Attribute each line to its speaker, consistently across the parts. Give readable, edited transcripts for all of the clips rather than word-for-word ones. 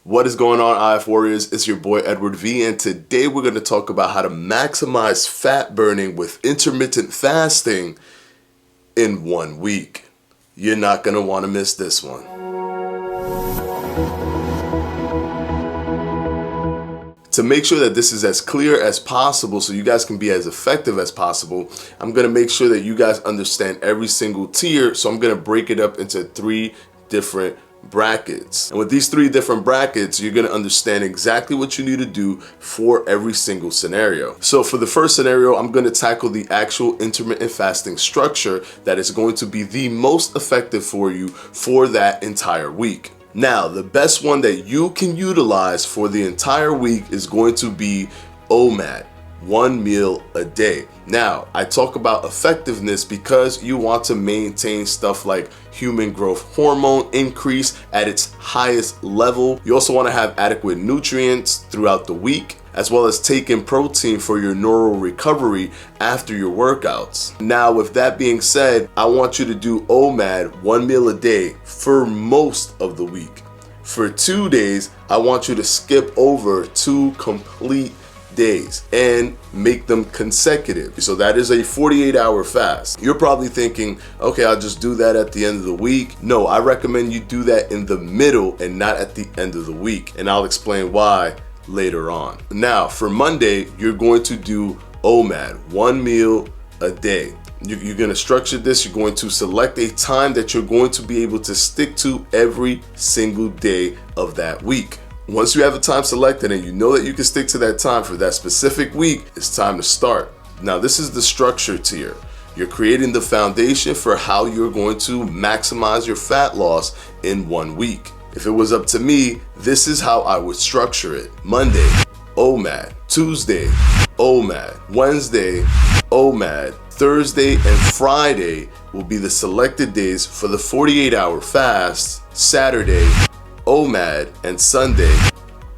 Speaker 1: What is going on, IF Warriors? It's your boy Edward V, and today we're going to talk about how to maximize fat burning with intermittent fasting in 1 week. You're not going to want to miss this one. To make sure that this is as clear as possible so you guys can be as effective as possible, I'm going to make sure that you guys understand every single tier. So I'm going to break it up into 3 different brackets. And with these 3 different brackets, you're going to understand exactly what you need to do for every single scenario. So for the first scenario, I'm going to tackle the actual intermittent fasting structure that is going to be the most effective for you for that entire week. Now, the best one that you can utilize for the entire week is going to be OMAD, 1 meal a day. Now, I talk about effectiveness because you want to maintain stuff like human growth hormone increase at its highest level. You also want to have adequate nutrients throughout the week, as well as take in protein for your neural recovery after your workouts. Now, with that being said, I want you to do OMAD, 1 meal a day, for most of the week. For 2 days, I want you to skip over 2 complete days and make them consecutive. So that is a 48-hour fast. You're probably thinking, okay, I'll just do that at the end of the week. No, I recommend you do that in the middle and not at the end of the week. And I'll explain why later on. Now, for Monday, you're going to do OMAD, 1 meal a day. You're going to structure this. You're going to select a time that you're going to be able to stick to every single day of that week. Once you have a time selected and you know that you can stick to that time for that specific week, it's time to start. Now, this is the structure tier. You're creating the foundation for how you're going to maximize your fat loss in 1 week. If it was up to me, this is how I would structure it. Monday, OMAD. Tuesday, OMAD. Wednesday, OMAD. Thursday and Friday will be the selected days for the 48-hour fast. Saturday, OMAD, and Sunday,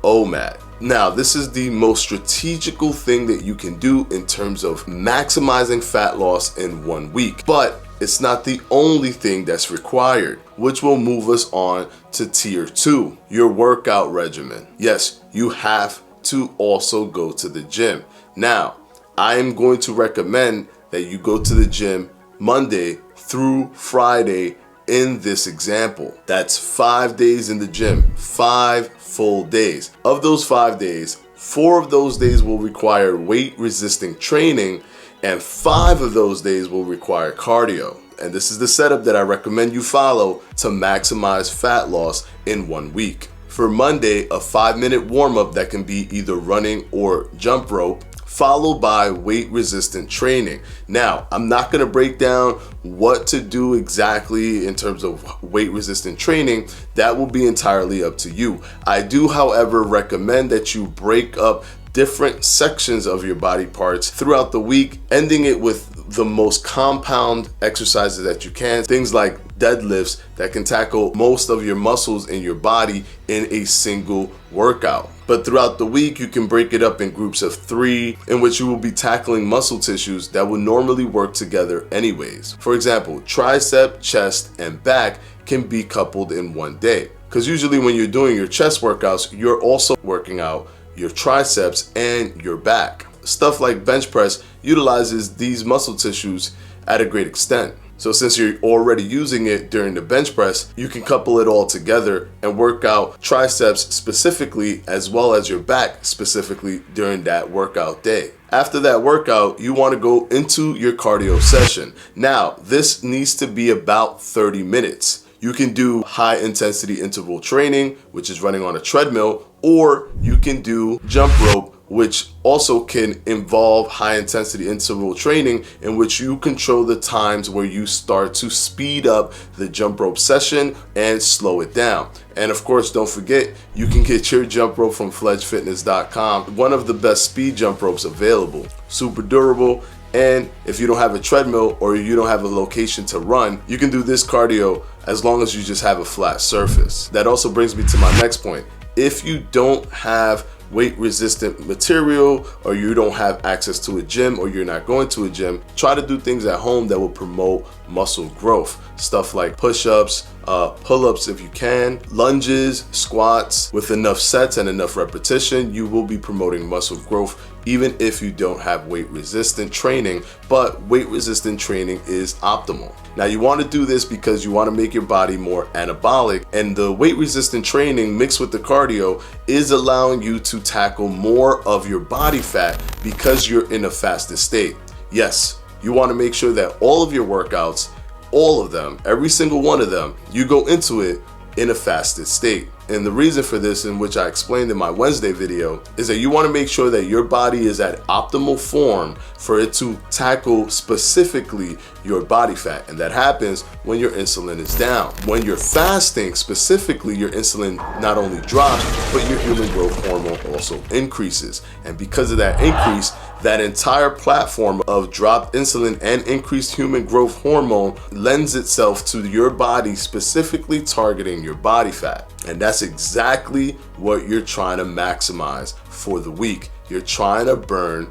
Speaker 1: OMAD. Now, this is the most strategical thing that you can do in terms of maximizing fat loss in 1 week, but it's not the only thing that's required, which will move us on to tier 2, your workout regimen. Yes, you have to also go to the gym. Now, I am going to recommend that you go to the gym Monday through Friday in this example. That's 5 days in the gym, 5 full days. Of those 5 days, 4 of those days will require weight resisting training and 5 of those days will require cardio. And this is the setup that I recommend you follow to maximize fat loss in 1 week. For Monday, a 5-minute warm-up that can be either running or jump rope, followed by weight resistant training. Now, I'm not going to break down what to do exactly in terms of weight resistant training. That will be entirely up to you. I do, however, recommend that you break up different sections of your body parts throughout the week, ending it with the most compound exercises that you can. Things like deadlifts that can tackle most of your muscles in your body in a single workout. But throughout the week, you can break it up in groups of 3 in which you will be tackling muscle tissues that will normally work together anyways. For example, tricep, chest, and back can be coupled in 1 day. Because usually when you're doing your chest workouts, you're also working out your triceps and your back. Stuff like bench press utilizes these muscle tissues at a great extent. So since you're already using it during the bench press, you can couple it all together and work out triceps specifically as well as your back specifically during that workout day. After that workout, you want to go into your cardio session. Now, this needs to be about 30 minutes. You can do high intensity interval training, which is running on a treadmill, or you can do jump rope, which also can involve high intensity interval training in which you control the times where you start to speed up the jump rope session and slow it down. And of course, don't forget, you can get your jump rope from FledgeFitness.com, one of the best speed jump ropes available. Super durable. And if you don't have a treadmill or you don't have a location to run, you can do this cardio as long as you just have a flat surface. That also brings me to my next point. If you don't have weight resistant material, or you don't have access to a gym, or you're not going to a gym, try to do things at home that will promote muscle growth. Stuff like push-ups, pull-ups if you can, lunges, squats. With enough sets and enough repetition, you will be promoting muscle growth even if you don't have weight resistant training, but weight resistant training is optimal. Now you want to do this because you want to make your body more anabolic, and the weight resistant training mixed with the cardio is allowing you to tackle more of your body fat because you're in a fasted state. Yes, you want to make sure that all of your workouts, all of them, every single one of them, you go into it in a fasted state. And the reason for this, in which I explained in my Wednesday video, is that you want to make sure that your body is at optimal form for it to tackle specifically your body fat. And that happens when your insulin is down. When you're fasting, specifically, your insulin not only drops, but your human growth hormone also increases. And because of that increase, that entire platform of dropped insulin and increased human growth hormone lends itself to your body specifically targeting your body fat. And that's exactly what you're trying to maximize for the week. You're trying to burn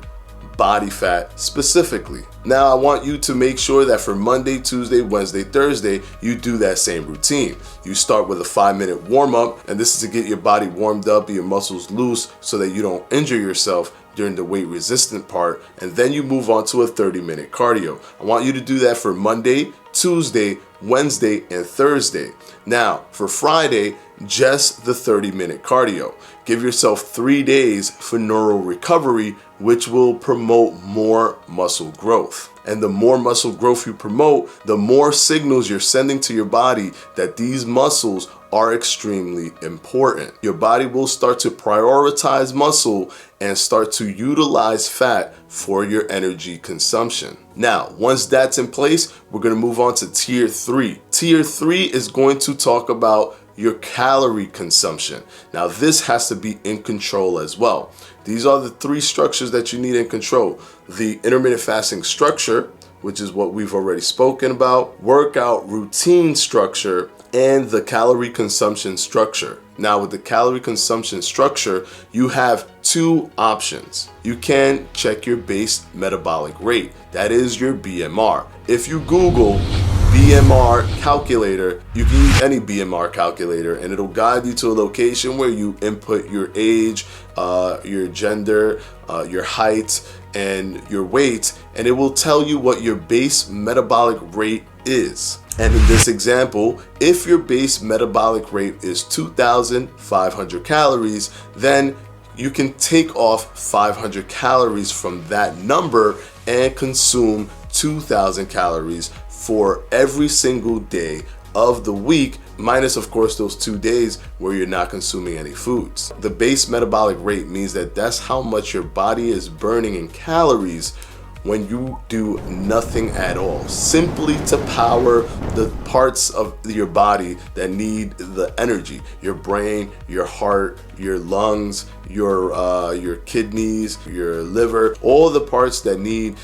Speaker 1: body fat specifically. Now I want you to make sure that for Monday, Tuesday, Wednesday, Thursday, you do that same routine. You start with a 5-minute warm up, and this is to get your body warmed up, your muscles loose, so that you don't injure yourself during the weight resistant part, and then you move on to a 30-minute cardio. I want you to do that for Monday, Tuesday, Wednesday, and Thursday. Now, for Friday, just the 30-minute cardio. Give yourself 3 days for neural recovery, which will promote more muscle growth. And the more muscle growth you promote, the more signals you're sending to your body that these muscles are extremely important. Your body will start to prioritize muscle and start to utilize fat for your energy consumption. Now, once that's in place, we're going to move on to tier 3. Tier 3 is going to talk about your calorie consumption. Now, this has to be in control as well. These are the 3 structures that you need in control. The intermittent fasting structure, which is what we've already spoken about, workout routine structure, and the calorie consumption structure. Now, with the calorie consumption structure, you have 2 options. You can check your base metabolic rate. That is your BMR. If you Google BMR calculator, you can use any BMR calculator, and it'll guide you to a location where you input your age, your gender, your height, and your weight, and it will tell you what your base metabolic rate is. And in this example, if your base metabolic rate is 2,500 calories, then you can take off 500 calories from that number and consume 2,000 calories for every single day of the week, minus of course those 2 days where you're not consuming any foods. The base metabolic rate means that that's how much your body is burning in calories when you do nothing at all, simply to power the parts of your body that need the energy: your brain, your heart, your lungs, your kidneys, your liver, all the parts that need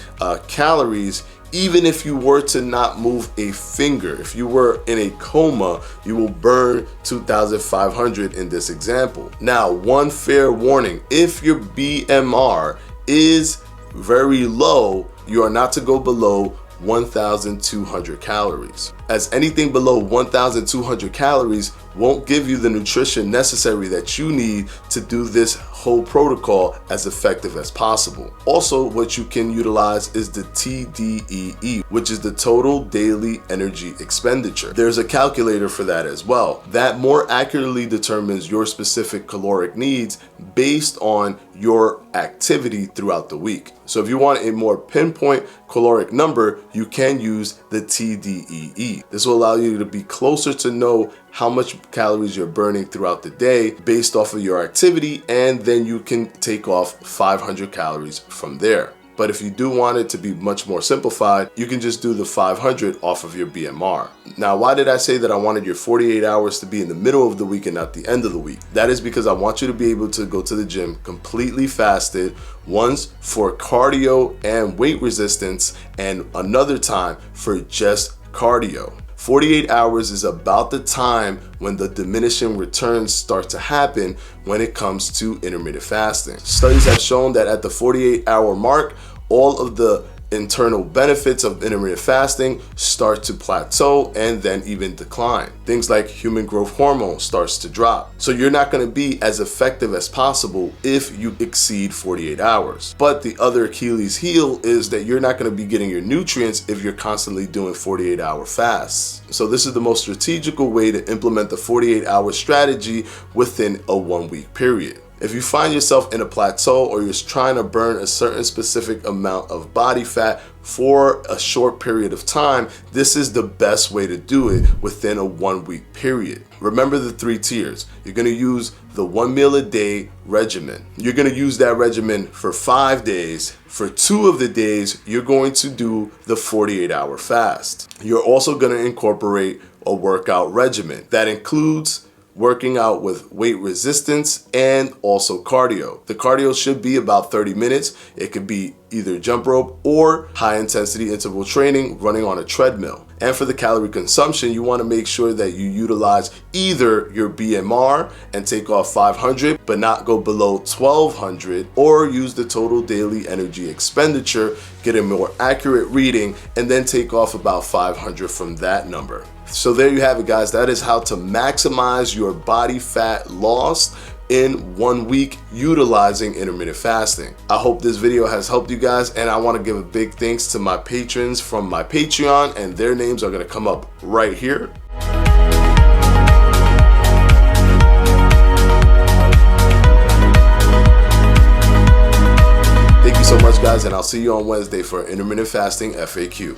Speaker 1: calories. Even if you were to not move a finger, if you were in a coma, you will burn 2,500 in this example. Now, one fair warning: if your BMR is very low, you are not to go below 1,200 calories, as anything below 1,200 calories won't give you the nutrition necessary that you need to do this whole protocol as effective as possible. Also, what you can utilize is the TDEE, which is the total daily energy expenditure. There's a calculator for that as well. That more accurately determines your specific caloric needs based on your activity throughout the week. So if you want a more pinpoint caloric number, you can use the TDEE. This will allow you to be closer to know how much calories you're burning throughout the day based off of your activity, and then you can take off 500 calories from there. But if you do want it to be much more simplified, you can just do the 500 off of your BMR. Now, why did I say that I wanted your 48 hours to be in the middle of the week and not the end of the week? That is because I want you to be able to go to the gym completely fasted, once for cardio and weight resistance, and another time for just cardio. 48 hours is about the time when the diminishing returns start to happen when it comes to intermittent fasting. Studies have shown that at the 48-hour mark, all of the internal benefits of intermittent fasting start to plateau and then even decline. Things like human growth hormone starts to drop. So you're not going to be as effective as possible if you exceed 48 hours. But the other Achilles heel is that you're not going to be getting your nutrients if you're constantly doing 48-hour fasts. So this is the most strategical way to implement the 48-hour strategy within a 1-week period. If you find yourself in a plateau or you're trying to burn a certain specific amount of body fat for a short period of time, this is the best way to do it within a 1-week period. Remember the 3 tiers. You're going to use the 1 meal a day regimen. You're going to use that regimen for 5 days. For 2 of the days, you're going to do the 48-hour fast. You're also going to incorporate a workout regimen that includes working out with weight resistance and also cardio. The cardio should be about 30 minutes. It could be either jump rope or high intensity interval training running on a treadmill. And for the calorie consumption, you want to make sure that you utilize either your BMR and take off 500 but not go below 1200, or use the total daily energy expenditure, get a more accurate reading, and then take off about 500 from that number. So there you have it, guys. That is how to maximize your body fat loss in 1 week utilizing intermittent fasting. I hope this video has helped you guys, and I want to give a big thanks to my patrons from my Patreon, and their names are going to come up right here. Thank you so much, guys, and I'll see you on Wednesday for Intermittent Fasting FAQ.